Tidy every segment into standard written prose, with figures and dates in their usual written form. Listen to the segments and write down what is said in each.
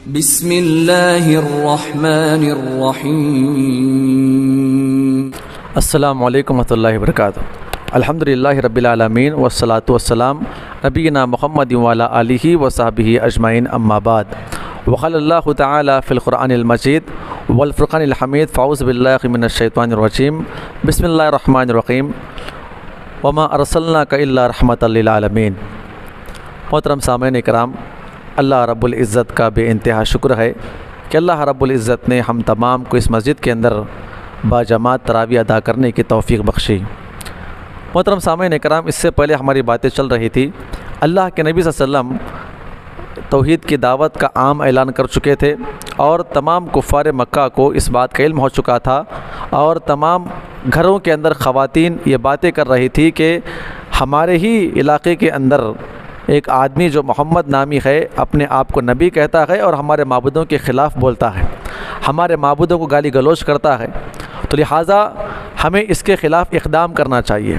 بسم اللہ الرحمن الرحیم۔ السلام علیکم ورحمۃ اللہ وبرکاتہ۔ الحمدللہ رب العالمین والصلاة والسلام نبینا محمد وعلی آلہ وصحبہ اجمعین، اما بعد۔ وقال اللہ تعالی فی القرآن المجید والفرقان الحمید، فاعوذ باللہ من الشیطان الرجیم، بسم اللہ الرحمن الرحیم، وما ارسلناک الا رحمۃ للعالمین۔ محترم سامعین اکرام، اللہ رب العزت کا بے انتہا شکر ہے کہ اللہ رب العزت نے ہم تمام کو اس مسجد کے اندر باجماعت تراویح ادا کرنے کی توفیق بخشی۔ محترم سامعین اکرام، اس سے پہلے ہماری باتیں چل رہی تھی، اللہ کے نبی صلی اللہ علیہ وسلم توحید کی دعوت کا عام اعلان کر چکے تھے اور تمام کفار مکہ کو اس بات کا علم ہو چکا تھا، اور تمام گھروں کے اندر خواتین یہ باتیں کر رہی تھی کہ ہمارے ہی علاقے کے اندر ایک آدمی جو محمد نامی ہے اپنے آپ کو نبی کہتا ہے اور ہمارے معبودوں کے خلاف بولتا ہے، ہمارے معبودوں کو گالی گلوچ کرتا ہے، تو لہٰذا ہمیں اس کے خلاف اقدام کرنا چاہیے۔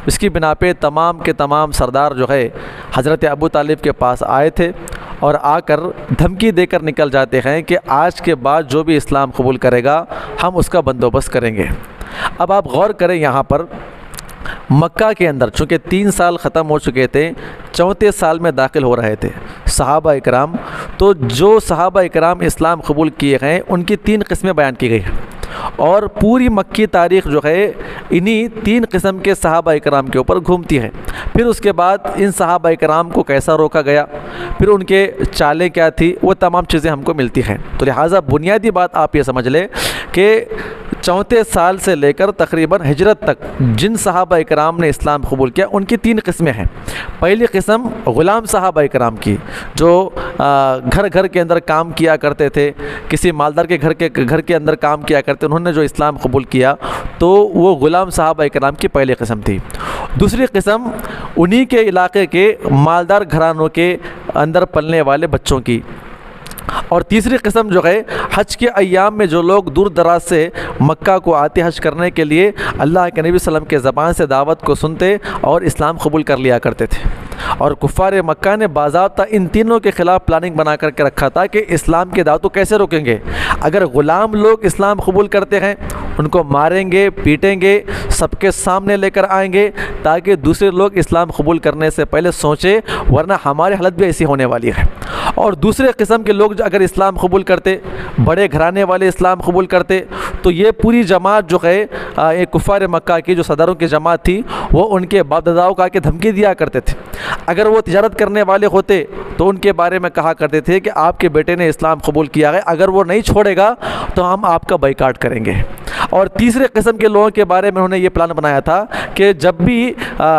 اس کی بنا پہ تمام کے تمام سردار جو ہے حضرت ابو طالب کے پاس آئے تھے اور آ کر دھمکی دے کر نکل جاتے ہیں کہ آج کے بعد جو بھی اسلام قبول کرے گا ہم اس کا بندوبست کریں گے۔ اب آپ غور کریں، یہاں پر مکہ کے اندر چونکہ 3 سال ختم ہو چکے تھے، 34 سال میں داخل ہو رہے تھے صحابہ اکرام، تو جو صحابہ اکرام اسلام قبول کیے ہیں ان کی 3 قسمیں بیان کی گئی ہیں، اور پوری مکی تاریخ جو ہے انہی 3 قسم کے صحابہ اکرام کے اوپر گھومتی ہے۔ پھر اس کے بعد ان صحابہ اکرام کو کیسا روکا گیا، پھر ان کے چالیں کیا تھی، وہ تمام چیزیں ہم کو ملتی ہیں۔ تو لہٰذا بنیادی بات آپ یہ سمجھ لیں کہ 34 سال سے لے کر تقریباً ہجرت تک جن صحابہ اکرام نے اسلام قبول کیا ان کی 3 قسمیں ہیں۔ پہلی قسم غلام صحابہ اکرام کی، جو گھر گھر کے اندر کام کیا کرتے تھے، کسی مالدار کے گھر کے اندر کام کیا کرتے، انہوں نے جو اسلام قبول کیا تو وہ غلام صحابہ اکرام کی پہلی قسم تھی۔ دوسری قسم انہی کے علاقے کے مالدار گھرانوں کے اندر پلنے والے بچوں کی، اور تیسری قسم جو ہے حج کے ایام میں جو لوگ دور دراز سے مکہ کو آتے حج کرنے کے لیے اللہ کے نبی صلی اللہ علیہ وسلم کے زبان سے دعوت کو سنتے اور اسلام قبول کر لیا کرتے تھے۔ اور کفار مکہ نے باضابطہ ان تینوں کے خلاف پلاننگ بنا کر کے رکھا تھا کہ اسلام کی دعوت کو کیسے روکیں گے۔ اگر غلام لوگ اسلام قبول کرتے ہیں ان کو ماریں گے، پیٹیں گے، سب کے سامنے لے کر آئیں گے تاکہ دوسرے لوگ اسلام قبول کرنے سے پہلے سوچیں، ورنہ ہماری حالت بھی ایسی ہونے والی ہے۔ اور دوسرے قسم کے لوگ اگر اسلام قبول کرتے، بڑے گھرانے والے اسلام قبول کرتے، تو یہ پوری جماعت جو ہے ایک کفار مکہ کی جو صدروں کی جماعت تھی وہ ان کے باپ داداؤں کا کے دھمکی دیا کرتے تھے۔ اگر وہ تجارت کرنے والے ہوتے تو ان کے بارے میں کہا کرتے تھے کہ آپ کے بیٹے نے اسلام قبول کیا ہے، اگر وہ نہیں چھوڑے گا تو ہم آپ کا بائیکاٹ کریں گے۔ اور تیسرے قسم کے لوگوں کے بارے میں انہوں نے یہ پلان بنایا تھا کہ جب بھی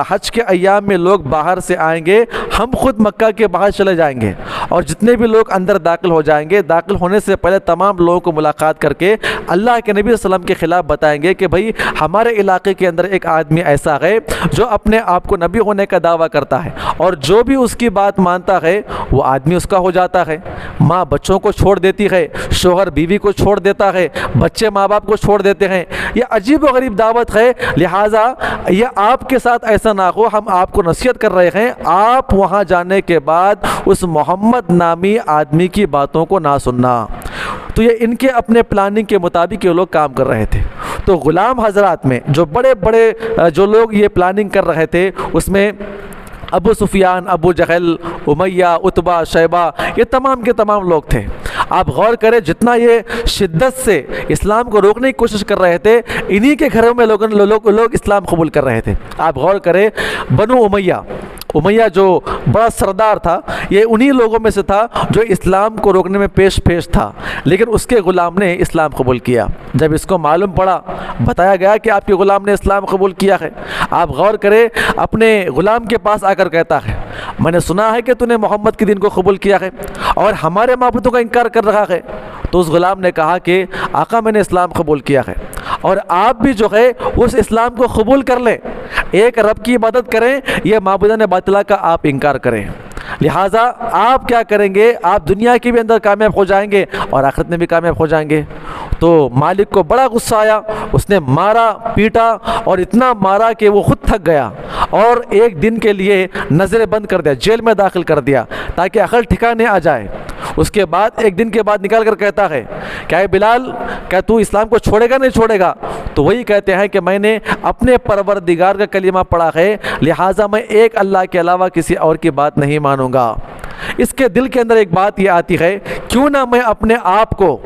حج کے ایام میں لوگ باہر سے آئیں گے ہم خود مکہ کے باہر چلے جائیں گے، اور جتنے بھی لوگ اندر داخل ہو جائیں گے داخل ہونے سے پہلے تمام لوگوں کو ملاقات کر کے اللہ کے نبی صلی اللہ علیہ وسلم کے خلاف بتائیں گے کہ بھائی ہمارے علاقے کے اندر ایک آدمی ایسا ہے جو اپنے آپ کو نبی ہونے کا دعویٰ کرتا ہے، اور جو بھی اس کی بات مانتا ہے وہ آدمی اس کا ہو جاتا ہے۔ ماں بچوں کو چھوڑ دیتی ہے، شوہر بیوی کو چھوڑ دیتا ہے، بچے ماں باپ کو چھوڑ دیتے ہیں۔ یہ عجیب و غریب دعوت ہے، لہٰذا یہ آپ کے ساتھ ایسا نہ ہو، ہم آپ کو نصیحت کر رہے ہیں آپ وہاں جانے کے بعد اس محمد نامی آدمی کی باتوں کو نہ سننا۔ تو یہ ان کے اپنے پلاننگ کے مطابق یہ لوگ کام کر رہے تھے۔ تو غلام حضرات میں جو بڑے بڑے جو لوگ یہ پلاننگ کر رہے تھے اس میں ابو سفیان، ابو جہل، امیہ، عتبہ، شیبہ، یہ تمام کے تمام لوگ تھے۔ آپ غور کریں جتنا یہ شدت سے اسلام کو روکنے کی کوشش کر رہے تھے، انہی کے گھروں میں لوگ اسلام قبول کر رہے تھے۔ آپ غور کریں بنو امیہ جو بڑا سردار تھا یہ انہی لوگوں میں سے تھا جو اسلام کو روکنے میں پیش تھا، لیکن اس کے غلام نے اسلام قبول کیا۔ جب اس کو معلوم پڑا، بتایا گیا کہ آپ کے غلام نے اسلام قبول کیا ہے، آپ غور کریں اپنے غلام کے پاس آ کر کہتا ہے میں نے سنا ہے کہ تو نے محمد کے دین کو قبول کیا ہے اور ہمارے معبودوں کا انکار کر رہا ہے۔ تو اس غلام نے کہا کہ آقا میں نے اسلام قبول کیا ہے، اور آپ بھی جو ہے اس اسلام کو قبول کر لیں، ایک رب کی عبادت کریں، یہ معبودان باطلہ کا آپ انکار کریں۔ لہٰذا آپ کیا کریں گے، آپ دنیا کے بھی اندر کامیاب ہو جائیں گے اور آخرت میں بھی کامیاب ہو جائیں گے۔ تو مالک کو بڑا غصہ آیا، اس نے مارا پیٹا اور اتنا مارا کہ وہ خود تھک گیا، اور 1 دن کے لیے نظر بند کر دیا، جیل میں داخل کر دیا تاکہ عقل ٹھکانے آ جائے۔ اس کے بعد ایک دن کے بعد نکال کر کہتا ہے کیا ہے بلال، کیا تو اسلام کو چھوڑے گا نہیں چھوڑے گا؟ تو وہی کہتے ہیں کہ میں نے اپنے پروردگار کا کلمہ پڑھا ہے، لہٰذا میں ایک اللہ کے علاوہ کسی اور کی بات نہیں مانوں گا۔ اس کے دل کے اندر ایک بات یہ آتی ہے، کیوں نہ میں اپنے آپ کو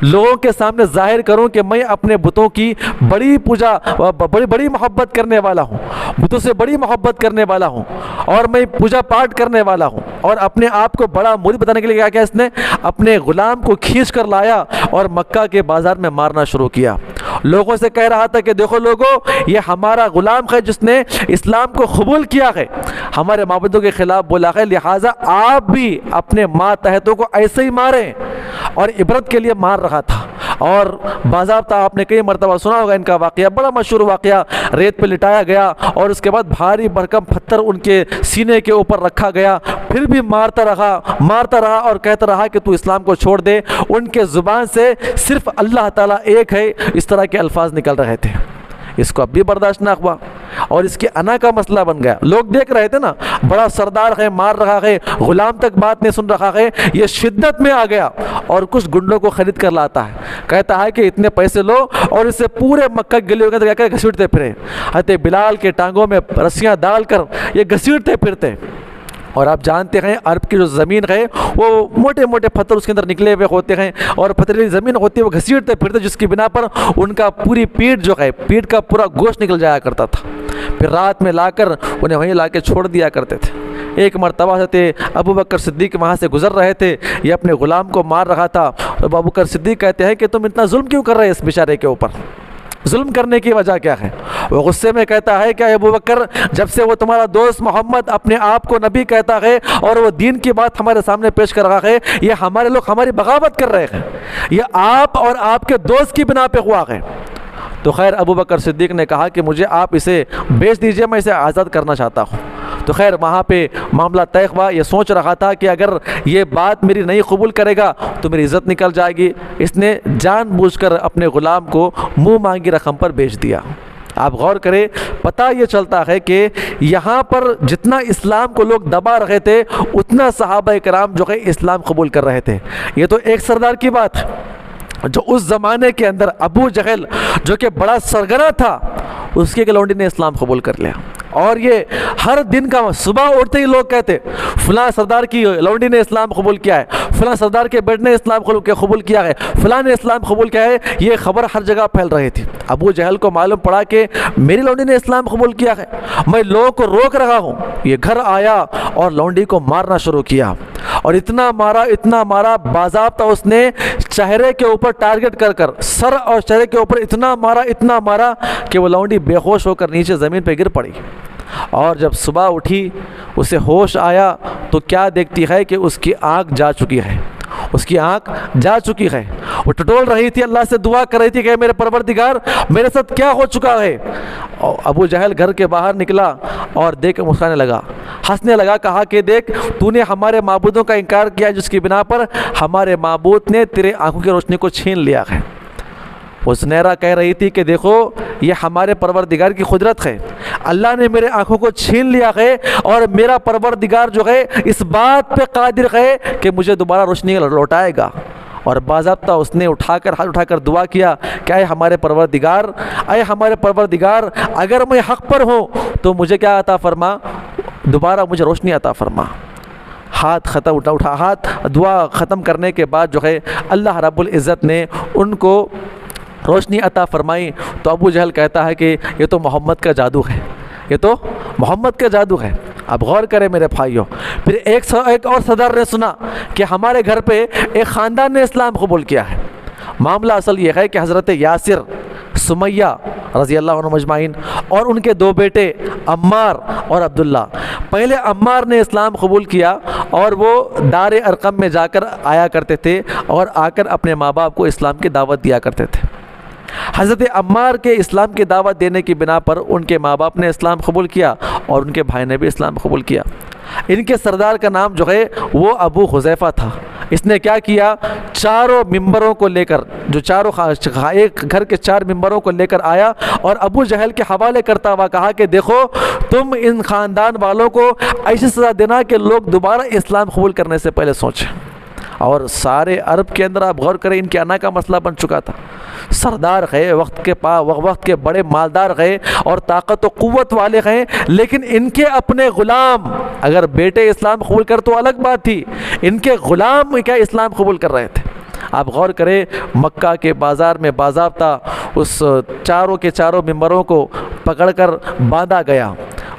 لوگوں کے سامنے ظاہر کروں کہ میں اپنے بتوں کی بڑی محبت کرنے والا ہوں، بتوں سے بڑی محبت کرنے والا ہوں، اور میں پوجا پاٹ کرنے والا ہوں۔ اور اپنے آپ کو بڑا مرید بتانے کے لیے کیا کیا اس نے اپنے غلام کو کھینچ کر لایا اور مکہ کے بازار میں مارنا شروع کیا۔ لوگوں سے کہہ رہا تھا کہ دیکھو لوگوں، یہ ہمارا غلام ہے جس نے اسلام کو قبول کیا ہے، ہمارے معبودوں کے خلاف بولا ہے، لہٰذا آپ بھی اپنے ماتحتوں کو ایسے ہی ماریں، اور عبرت کے لیے مار رہا تھا۔ اور باضابطہ آپ نے کئی مرتبہ سنا ہوگا ان کا واقعہ، بڑا مشہور واقعہ، ریت پہ لٹایا گیا اور اس کے بعد بھاری بھرکم پتھر ان کے سینے کے اوپر رکھا گیا، پھر بھی مارتا رہا اور کہتا رہا کہ تو اسلام کو چھوڑ دے۔ ان کے زبان سے صرف اللہ تعالیٰ ایک ہے، اس طرح کے الفاظ نکل رہے تھے۔ اس کو اب بھی برداشت نہ ہوا اور اس کی انا کا مسئلہ بن گیا۔ لوگ دیکھ رہے تھے نا، بڑا سردار ہے، مار رہا ہے، غلام تک بات نہیں سن رہا ہے، یہ شدت میں آ گیا اور کچھ گنڈوں کو خرید کر لاتا ہے، کہتا ہے کہ اتنے پیسے لو، اور اسے پورے مکہ کی گلیوں کے اندر جا کر گھسیٹتے پھرے۔ حضرت بلال کے ٹانگوں میں رسیاں ڈال کر یہ گھسیٹتے پھرتے۔ اور آپ جانتے ہیں عرب کی جو زمین ہے وہ موٹے موٹے پتھر اس کے اندر نکلے ہوئے ہوتے ہیں، اور پتھریلی زمین ہوتی ہے، وہ گھسیٹتے پھرتے، جس کی بنا پر ان کا پوری پیٹھ جو ہے، پیٹھ کا پورا گوشت نکل جایا کرتا تھا۔ پھر رات میں لا کر انہیں وہیں لا کے چھوڑ دیا کرتے تھے۔ ایک مرتبہ سے ابو بکر صدیق وہاں سے گزر رہے تھے، یہ اپنے غلام کو مار رہا تھا، تو ابو بکر صدیق کہتے ہیں کہ تم اتنا ظلم کیوں کر رہے اس بیچارے کے اوپر؟ ظلم کرنے کی وجہ کیا ہے؟ وہ غصے میں کہتا ہے کہ ابو بکر، جب سے وہ تمہارا دوست محمد اپنے آپ کو نبی کہتا ہے اور وہ دین کی بات ہمارے سامنے پیش کر رہا ہے، یہ ہمارے لوگ ہماری بغاوت کر رہے ہیں، یہ آپ اور آپ کے دوست کی بنا پہ ہوا ہے۔ تو خیر ابو بکر صدیق نے کہا کہ مجھے آپ اسے بیچ دیجئے، میں اسے آزاد کرنا چاہتا ہوں۔ تو خیر وہاں پہ معاملہ طے ہوا۔ یہ سوچ رہا تھا کہ اگر یہ بات میری نہیں قبول کرے گا تو میری عزت نکل جائے گی، اس نے جان بوجھ کر اپنے غلام کو منہ مانگی رقم پر بیچ دیا۔ آپ غور کریں، پتہ یہ چلتا ہے کہ یہاں پر جتنا اسلام کو لوگ دبا رہے تھے، اتنا صحابہ کرام جو ہے اسلام قبول کر رہے تھے۔ یہ تو ایک سردار کی بات ہے جو اس زمانے کے اندر ابو جہل جو کہ بڑا سرگنا تھا، اس کے لونڈی نے اسلام قبول کر لیا۔ اور یہ ہر دن کا صبح اٹھتے ہی لوگ کہتے فلاں سردار کی لونڈی نے اسلام قبول کیا ہے، فلاں سردار کے بیٹے نے اسلام قبول کیا ہے، فلاں نے اسلام قبول کیا ہے۔ یہ خبر ہر جگہ پھیل رہی تھی۔ ابو جہل کو معلوم پڑا کہ میری لونڈی نے اسلام قبول کیا ہے، میں لوگوں کو روک رہا ہوں۔ یہ گھر آیا اور لونڈی کو مارنا شروع کیا، اور اتنا مارا باضابطہ اس نے چہرے کے اوپر ٹارگٹ کر سر اور چہرے کے اوپر اتنا مارا کہ وہ لونڈی بے ہوش ہو کر نیچے زمین پہ گر پڑی۔ اور جب صبح اٹھی، اسے ہوش آیا تو کیا دیکھتی ہے کہ اس کی آنکھ جا چکی ہے۔ وہ ٹٹول رہی تھی، اللہ سے دعا کر رہی تھی کہ میرے پروردگار میرے ساتھ کیا ہو چکا ہے۔ اور ابو جہل گھر کے باہر نکلا اور دیکھ مسکرانے لگا، ہنسنے لگا، کہا کہ دیکھ تو نے ہمارے معبودوں کا انکار کیا، جس کی بنا پر ہمارے معبود نے تیرے آنکھوں کی روشنی کو چھین لیا ہے۔ وہ زنیرہ کہہ رہی تھی کہ دیکھو یہ ہمارے پروردگار کی قدرت ہے، اللہ نے میرے آنکھوں کو چھین لیا ہے، اور میرا پروردگار جو ہے اس بات پہ قادر ہے کہ مجھے دوبارہ روشنی لوٹائے گا۔ اور باضابطہ اس نے ہاتھ اٹھا کر دعا کیا کہ اے ہمارے پروردگار اگر میں حق پر ہوں تو مجھے کیا عطا فرما، دوبارہ مجھے روشنی عطا فرما۔ دعا ختم کرنے کے بعد جو ہے اللہ رب العزت نے ان کو روشنی عطا فرمائی۔ تو ابو جہل کہتا ہے کہ یہ تو محمد کا جادو ہے، اب غور کریں میرے بھائیوں۔ پھر ایک اور صدر نے سنا کہ ہمارے گھر پہ ایک خاندان نے اسلام قبول کیا ہے۔ معاملہ اصل یہ ہے کہ حضرت یاسر، سمیہ رضی اللہ عنہ مجمعین، اور ان کے دو بیٹے عمار اور عبداللہ، پہلے عمار نے اسلام قبول کیا اور وہ دار ارقم میں جا کر آیا کرتے تھے اور آ کر اپنے ماں باپ کو اسلام کی دعوت دیا کرتے تھے۔ حضرت عمار کے اسلام کی دعوت دینے کی بنا پر ان کے ماں باپ نے اسلام قبول کیا اور ان کے بھائی نے بھی اسلام قبول کیا۔ ان کے سردار کا نام جو ہے وہ ابو حذیفہ تھا۔ اس نے کیا کیا، چاروں ممبروں کو لے کر، جو ایک گھر کے 4 ممبروں کو لے کر آیا اور ابو جہل کے حوالے کرتا ہوا کہا کہ دیکھو تم ان خاندان والوں کو ایسی سزا دینا کہ لوگ دوبارہ اسلام قبول کرنے سے پہلے سوچیں۔ اور سارے عرب کے اندر آپ غور کریں ان کے انا کا مسئلہ بن چکا تھا. سردار گئے، وقت کے بڑے مالدار گئے اور طاقت و قوت والے گئے، لیکن ان کے اپنے غلام، اگر بیٹے اسلام قبول کر تو الگ بات تھی، ان کے غلام کیا اسلام قبول کر رہے تھے. آپ غور کریں مکہ کے بازار میں باضابطہ اس چاروں کے چاروں ممبروں کو پکڑ کر باندھا گیا،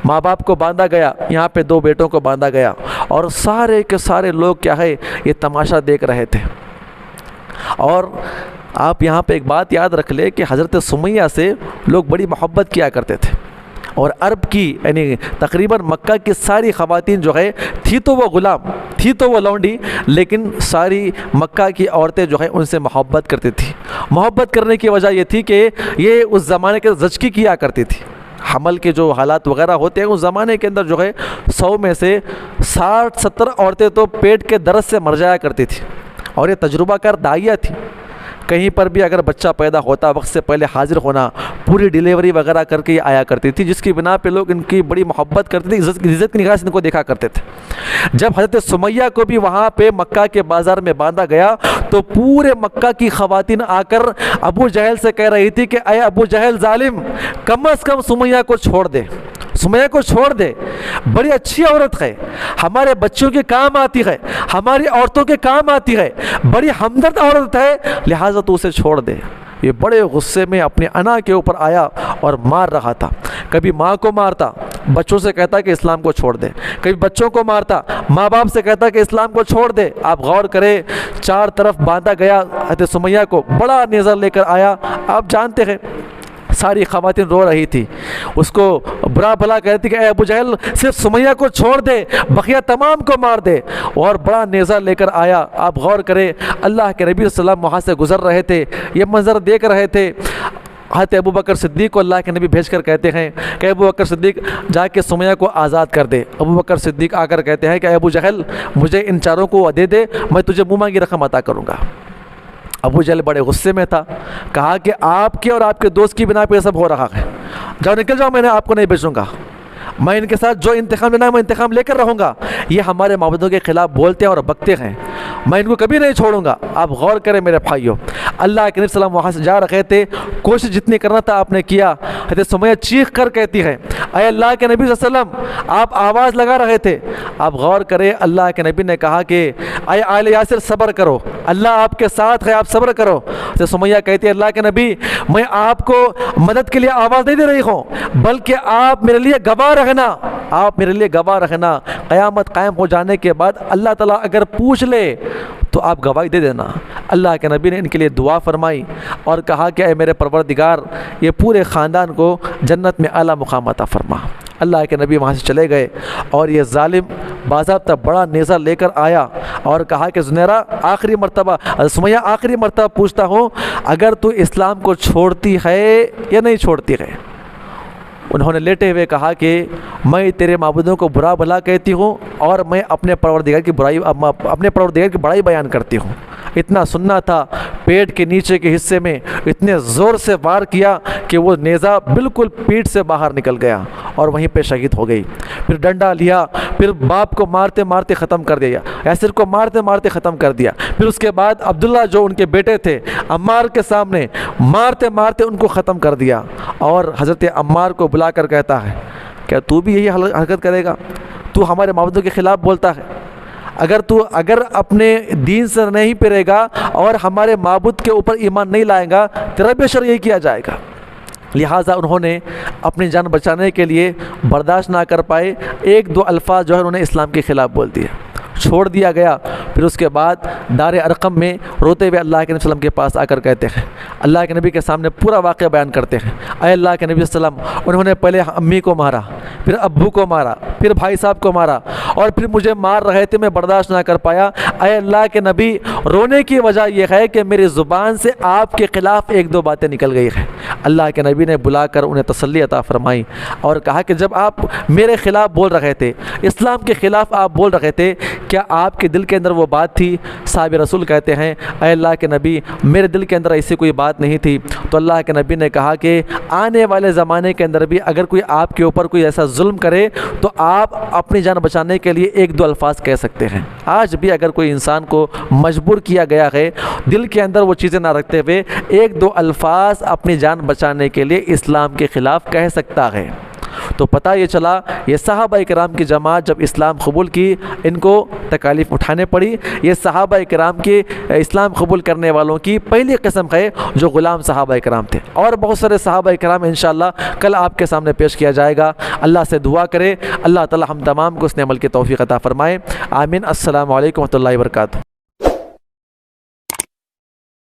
ماں باپ کو باندھا گیا، یہاں پہ 2 بیٹوں کو باندھا گیا، اور سارے کے سارے لوگ کیا ہے یہ تماشا دیکھ رہے تھے. اور آپ یہاں پہ ایک بات یاد رکھ لیں کہ حضرت سمیہ سے لوگ بڑی محبت کیا کرتے تھے، اور عرب کی یعنی تقریباً مکہ کی ساری خواتین جو ہے تھی تو وہ غلام، تھی تو وہ لونڈی، لیکن ساری مکہ کی عورتیں جو ہے ان سے محبت کرتی تھی. محبت کرنے کی وجہ یہ تھی کہ یہ اس زمانے کے زچگی کیا کرتی تھی. حمل کے جو حالات وغیرہ ہوتے ہیں اس زمانے کے اندر جو ہے 100 میں سے 60-70 عورتیں تو پیٹ کے درد سے مر جایا کرتی تھی، اور یہ تجربہ کار داعیہ تھی. کہیں پر بھی اگر بچہ پیدا ہوتا وقت سے پہلے حاضر ہونا، پوری ڈیلیوری وغیرہ کر کے آیا کرتی تھی، جس کی بنا پہ لوگ ان کی بڑی محبت کرتے تھے، عزت کی نگاہ سے ان کو دیکھا کرتے تھے. جب حضرت سمیہ کو بھی وہاں پہ مکہ کے بازار میں باندھا گیا تو پورے مکہ کی خواتین آ کر ابو جہل سے کہہ رہی تھی کہ اے ابو جہل ظالم، کم از کم سمیہ کو چھوڑ دے، سمیہ کو چھوڑ دے، بڑی اچھی عورت ہے، ہمارے بچوں کے کام آتی ہے، ہماری عورتوں کے کام آتی ہے، بڑی ہمدرد عورت ہے، لہٰذا تو اسے چھوڑ دے. یہ بڑے غصے میں اپنے انا کے اوپر آیا اور مار رہا تھا. کبھی ماں کو مارتا، بچوں سے کہتا کہ اسلام کو چھوڑ دے، کبھی بچوں کو مارتا، ماں باپ سے کہتا کہ اسلام کو چھوڑ دے. آپ غور کریں 4 طرف باندھا گیا، حضرت سمیہ کو بڑا نیزہ لے کر آیا. آپ جانتے ہیں ساری خواتین رو رہی تھی، اس کو برا بھلا کہتی کہ اے ابو جہل صرف سمیہ کو چھوڑ دے، بقیہ تمام کو مار دے، اور بڑا نیزہ لے کر آیا. آپ غور کریں اللہ کے نبی صلی اللہ علیہ وسلم وہاں سے گزر رہے تھے، یہ منظر دیکھ رہے تھے. حضرت ابو بکر صدیق کو اللہ کے نبی بھیج کر کہتے ہیں کہ ابو بکر صدیق جا کے سمیہ کو آزاد کر دے. ابو بکر صدیق آ کر کہتے ہیں کہ ابو جہل مجھے ان چاروں کو دے دے، میں تجھے منہ مانگی رقم عطا کروں گا. ابو جہل بڑے غصے میں تھا، کہا کہ آپ کے اور آپ کے دوست کی بنا پہ یہ سب ہو رہا ہے، جاؤ نکل جاؤ، میں آپ کو نہیں بھیجوں گا، میں ان کے ساتھ جو انتقام لینا ہے میں انتقام لے کر رہوں گا. یہ ہمارے معبودوں کے خلاف بولتے ہیں اور بکتے ہیں، میں ان کو کبھی نہیں چھوڑوں گا. آپ غور کریں میرے بھائیوں، اللہ کے نبی صلی اللہ علیہ وسلم وہاں سے جا رہے تھے، کوشش جتنی کرنا تھا آپ نے کیا. حضرت سمیہ چیخ کر کہتی ہے اے اللہ کے نبی صلی اللہ علیہ وسلم، آپ آواز لگا رہے تھے. آپ غور کریں اللہ کے نبی نے کہا کہ اے آل یاسر صبر کرو، اللہ آپ کے ساتھ ہے، آپ صبر کرو. حضرت سمیہ کہتی ہے اللہ کے نبی میں آپ کو مدد کے لیے آواز نہیں دے رہی ہوں، بلکہ آپ میرے لیے گواہ رہنا، آپ میرے لیے گواہ رہنا. قیامت قائم ہو جانے کے بعد اللہ تعالیٰ اگر پوچھ لے تو آپ گواہی دے دینا. اللہ کے نبی نے ان کے لیے دعا فرمائی اور کہا کہ اے میرے پروردگار یہ پورے خاندان کو جنت میں اعلیٰ مقام عطا فرما. اللہ کے نبی وہاں سے چلے گئے اور یہ ظالم باضابطہ بڑا نیزہ لے کر آیا اور کہا کہ زنیرہ آخری مرتبہ، سمیہ آخری مرتبہ پوچھتا ہوں اگر تو اسلام کو چھوڑتی ہے یا نہیں چھوڑتی ہے. انہوں نے لیٹے ہوئے کہا کہ میں تیرے معبودوں کو برا بھلا کہتی ہوں اور میں اپنے پروردگار کی بڑائی بیان کرتی ہوں. اتنا سننا تھا، پیٹ کے نیچے کے حصے میں اتنے زور سے وار کیا کہ وہ نیزہ بالکل پیٹ سے باہر نکل گیا اور وہیں پہ شہید ہو گئی. پھر ڈنڈا لیا، پھر باپ کو مارتے مارتے ختم کر دیا، یاسر کو مارتے مارتے ختم کر دیا. پھر اس کے بعد عبداللہ جو ان کے بیٹے تھے عمار کے سامنے مارتے مارتے ان کو ختم کر دیا. اور حضرت عمار کو بلا کر کہتا ہے کیا تو بھی یہی حرکت کرے گا؟ تو ہمارے معبودوں کے خلاف بولتا ہے، اگر اپنے دین سے نہیں پھرے گا اور ہمارے معبود کے اوپر ایمان نہیں لائے گا تیرا بھی شر یہی کیا جائے گا. لہٰذا انہوں نے اپنی جان بچانے کے لیے برداشت نہ کر پائے، 1-2 الفاظ جو ہے انہوں نے اسلام کے خلاف بول دیے، چھوڑ دیا گیا. پھر اس کے بعد دار ارقم میں روتے ہوئے اللہ کے نبی صلی اللہ علیہ وسلم کے پاس آ کر کہتے ہیں، اللہ کے نبی کے سامنے پورا واقعہ بیان کرتے ہیں، اے اللہ کے نبی صلی اللہ علیہ وسلم انہوں نے پہلے امی کو مارا، پھر ابو کو مارا، پھر بھائی صاحب کو مارا اور پھر مجھے مار رہے تھے، میں برداشت نہ کر پایا. اے اللہ کے نبی رونے کی وجہ یہ ہے کہ میری زبان سے آپ کے خلاف 1-2 باتیں نکل گئی ہیں. اللہ کے نبی نے بلا کر انہیں تسلی عطا فرمائی اور کہا کہ جب آپ میرے خلاف بول رہے تھے، اسلام کے خلاف آپ بول رہے تھے، کیا آپ کے دل کے اندر وہ بات تھی؟ صاحب رسول کہتے ہیں اے اللہ کے نبی میرے دل کے اندر ایسی کوئی بات نہیں تھی. تو اللہ کے نبی نے کہا کہ آنے والے زمانے کے اندر بھی اگر کوئی آپ کے اوپر کوئی ایسا ساتھ ظلم کرے تو آپ اپنی جان بچانے کے لیے ایک دو الفاظ کہہ سکتے ہیں۔ آج بھی اگر کوئی انسان کو مجبور کیا گیا ہے، دل کے اندر وہ چیزیں نہ رکھتے ہوئے ایک دو الفاظ اپنی جان بچانے کے لیے اسلام کے خلاف کہہ سکتا ہے۔ تو پتہ یہ چلا یہ صحابہ کرام کی جماعت جب اسلام قبول کی ان کو تکالیف اٹھانے پڑی۔ یہ صحابہ کرام کے اسلام قبول کرنے والوں کی پہلی قسم ہے جو غلام صحابہ کرام تھے، اور بہت سارے صحابہ کرام انشاءاللہ کل آپ کے سامنے پیش کیا جائے گا۔ اللہ سے دعا کرے اللہ تعالی ہم تمام کو اس نے عمل کی توفیق عطا فرمائے، آمین۔ السلام علیکم ورحمۃ اللہ وبرکاتہ۔